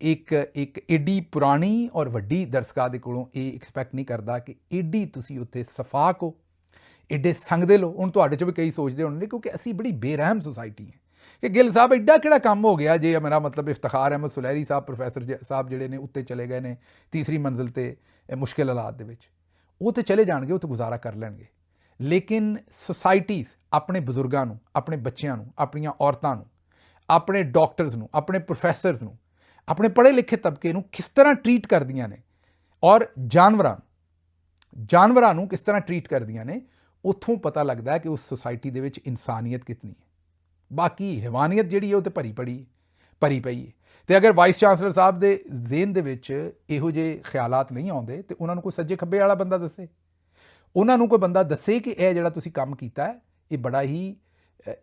ਇੱਕ ਏਡੀ ਪੁਰਾਣੀ ਔਰ ਵੱਡੀ ਦਰਸ਼ਕਾਂ ਦੇ ਕੋਲੋਂ ਇਹ ਐਕਸਪੈਕਟ ਨਹੀਂ ਕਰਦਾ ਕਿ ਏਡੀ ਤੁਸੀਂ ਉੱਥੇ ਸਫਾਕ ਹੋ, ਏਡੇ ਸੰਗਦੇ ਲੋ। ਹੁਣ ਤੁਹਾਡੇ 'ਚ ਵੀ ਕਈ ਸੋਚਦੇ ਹੋਣਗੇ, ਕਿਉਂਕਿ ਅਸੀਂ ਬੜੀ ਬੇਰਹਿਮ ਸੁਸਾਇਟੀ ਹੈ ਕਿ ਗਿੱਲ ਸਾਹਿਬ ਐਡਾ ਕਿਹੜਾ ਕੰਮ ਹੋ ਗਿਆ ਜੇ ਮੇਰਾ ਮਤਲਬ ਇਫਤਖਾਰ ਅਹਿਮਦ ਸੁਲਹਿਰੀ ਸਾਹਿਬ ਪ੍ਰੋਫੈਸਰ ਸਾਹਿਬ ਜਿਹੜੇ ਨੇ ਉੱਤੇ ਚਲੇ ਗਏ ਨੇ ਤੀਸਰੀ ਮੰਜ਼ਿਲ ਤੇ ਮੁਸ਼ਕਿਲ ਹਾਲਾਤ ਦੇ ਵਿੱਚ, ਉਹ ਤੇ ਚਲੇ ਜਾਣਗੇ, ਉਹ ਤੇ ਗੁਜ਼ਾਰਾ ਕਰ ਲੈਣਗੇ। ਲੇਕਿਨ ਸੁਸਾਇਟੀਜ਼ ਆਪਣੇ ਬਜ਼ੁਰਗਾਂ ਨੂੰ, ਆਪਣੇ ਬੱਚਿਆਂ ਨੂੰ, ਆਪਣੀਆਂ ਔਰਤਾਂ ਨੂੰ, ਆਪਣੇ ਡਾਕਟਰਸ ਨੂੰ, ਆਪਣੇ ਪ੍ਰੋਫੈਸਰਸ ਨੂੰ, ਆਪਣੇ ਪੜ੍ਹੇ ਲਿਖੇ ਤਬਕੇ ਨੂੰ ਕਿਸ ਤਰ੍ਹਾਂ ਟਰੀਟ ਕਰਦੀਆਂ ਨੇ, ਔਰ ਜਾਨਵਰਾਂ ਨੂੰ ਕਿਸ ਤਰ੍ਹਾਂ ਟਰੀਟ ਕਰਦੀਆਂ ਨੇ, ਉੱਥੋਂ ਪਤਾ ਲੱਗਦਾ ਹੈ ਕਿ ਉਸ ਸੁਸਾਇਟੀ ਦੇ ਵਿੱਚ ਇਨਸਾਨੀਅਤ ਕਿਤਨੀ ਹੈ। ਬਾਕੀ ਹੈਵਾਨੀਅਤ ਜਿਹੜੀ ਹੈ ਉਹ ਤੇ ਭਰੀ ਪਈ ਹੈ। ਤੇ ਅਗਰ ਵਾਈਸ ਚਾਂਸਲਰ ਸਾਹਿਬ ਦੇ ਜ਼ੇਨ ਦੇ ਵਿੱਚ ਇਹੋ ਜਿਹੇ ਖਿਆਲਾਤ ਨਹੀਂ ਆਉਂਦੇ ਤੇ ਉਹਨਾਂ ਨੂੰ ਕੋਈ ਸੱਜੇ ਖੱਬੇ ਵਾਲਾ ਬੰਦਾ ਦੱਸੇ, ਉਹਨਾਂ ਨੂੰ ਕੋਈ ਬੰਦਾ ਦੱਸੇ ਕਿ ਇਹ ਜਿਹੜਾ ਤੁਸੀਂ ਕੰਮ ਕੀਤਾ ਹੈ ਇਹ ਬੜਾ ਹੀ,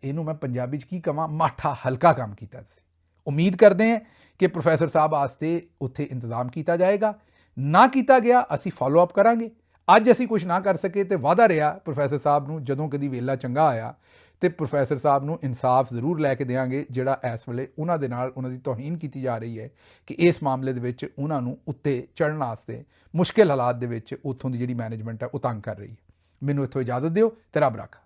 ਇਹਨੂੰ ਮੈਂ ਪੰਜਾਬੀ 'ਚ ਕੀ ਕਹਾਂ, ਮਾਠਾ ਹਲਕਾ ਕੰਮ ਕੀਤਾ ਤੁਸੀਂ। ਉਮੀਦ ਕਰਦੇ ਹਾਂ ਕਿ ਪ੍ਰੋਫੈਸਰ ਸਾਹਿਬ ਵਾਸਤੇ ਉੱਥੇ ਇੰਤਜ਼ਾਮ ਕੀਤਾ ਜਾਏਗਾ। ਨਾ ਕੀਤਾ ਗਿਆ ਅਸੀਂ ਫਾਲੋ ਅਪ ਕਰਾਂਗੇ। ਅੱਜ ਅਸੀਂ ਕੁਝ ਨਾ ਕਰ ਸਕੇ ਤੇ ਵਾਅਦਾ ਰਿਹਾ ਪ੍ਰੋਫੈਸਰ ਸਾਹਿਬ ਨੂੰ, ਜਦੋਂ ਕਦੀ ਵੇਲਾ ਚੰਗਾ ਆਇਆ ਤੇ ਪ੍ਰੋਫੈਸਰ ਸਾਹਿਬ ਨੂੰ ਇਨਸਾਫ ਜ਼ਰੂਰ ਲੈ ਕੇ ਦੇਵਾਂਗੇ, ਜਿਹੜਾ ਇਸ ਵੇਲੇ ਉਹਨਾਂ ਦੇ ਨਾਲ ਉਹਨਾਂ ਦੀ ਤੋਹੀਨ ਕੀਤੀ ਜਾ ਰਹੀ ਹੈ ਕਿ ਇਸ ਮਾਮਲੇ ਦੇ ਵਿੱਚ ਉਹਨਾਂ ਨੂੰ ਉੱਤੇ ਚੜ੍ਹਨ ਵਾਸਤੇ ਮੁਸ਼ਕਿਲ ਹਾਲਾਤ ਦੇ ਵਿੱਚ ਉੱਥੋਂ ਦੀ ਜਿਹੜੀ ਮੈਨੇਜਮੈਂਟ ਹੈ ਉਹ ਤੰਗ ਕਰ ਰਹੀ ਹੈ। ਮੈਨੂੰ ਇੱਥੋਂ ਇਜਾਜ਼ਤ ਦਿਓ ਤੇ ਰੱਬ ਰਾਖਾ।